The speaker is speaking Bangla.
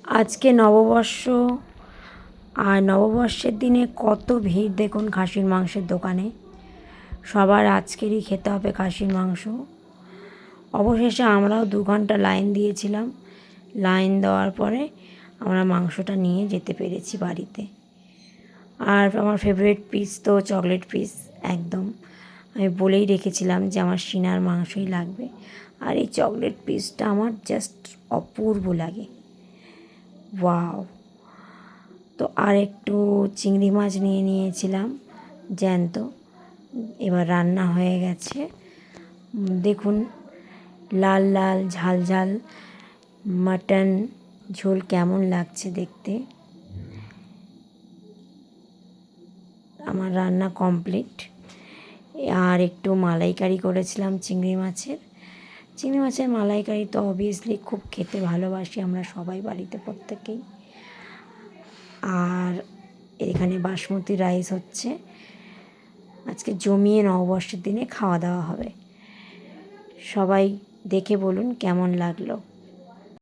আজকে নববর্ষ, আর নববর্ষের দিনে কত ভিড় দেখুন খাসির মাংসের দোকানে। সবার আজকেরই খেতে হবে খাসির মাংস। অবশেষে আমরাও 2 ঘন্টা লাইন দিয়েছিলাম। লাইন দেওয়ার পরে আমরা মাংসটা নিয়ে যেতে পেরেছি বাড়িতে। আর আমার ফেভারিট পিস তো চকলেট পিস একদম। আমি বলেই রেখেছিলাম যে আমার সিনার মাংসই লাগবে। আর এই চকলেট পিসটা আমার জাস্ট অপূর্ব লাগে, ওয়াও। তো আর একটু চিংড়ি মাছ নিয়ে নিয়েছিলাম জ্যান্ত। এবার রান্না হয়ে গেছে, দেখুন লাল লাল ঝাল ঝাল মাটন ঝোল কেমন লাগছে দেখতে। আমার রান্না কমপ্লিট। আর একটু মালাইকারি করেছিলাম চিংড়ি মাছের মালাইকারি তো অবভিয়াসলি খুব খেতে ভালোবাসি আমরা সবাই বাড়িতে প্রত্যেকেই। আর এখানে বাসমতি রাইস হচ্ছে। আজকে জমিয়ে নববর্ষের দিনে খাওয়া দাওয়া হবে। সবাই দেখে বলুন কেমন লাগলো।